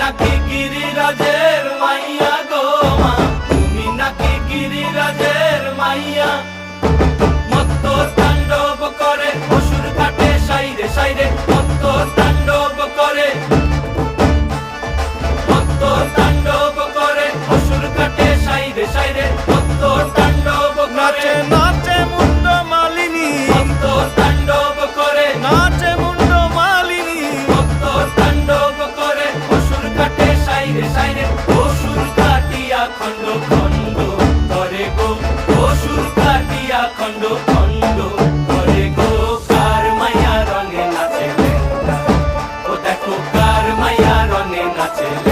নাকি গিরিরাজের মাইয়া গো মা, তুমি নাকি গিরিরাজের মাইয়া। মত্ত তাণ্ডব করে অসুর কাটে সাইরে সাইরে, মত্ত তাণ্ডব করে, মত্ত তাণ্ডব করে অসুর কাটে সাইরে সাইরে, মত্ত তাণ্ডব করে। নাচে মুন্ড মালিনী, মত্ত তাণ্ডব করে, নাচে মুন্ড মালিনী, মত্ত তাণ্ডব করে অসুর কাটে সাইরে সাইরে, অসুর কাটিয়া খণ্ড খণ্ড করে গো, অসুর কাটিয়া খণ্ড খণ্ড করে গো। কার মায়া রঙে নাচে লেঙ্গা, ও দেখো কার মায়া রঙে নাচে লেঙ্গা।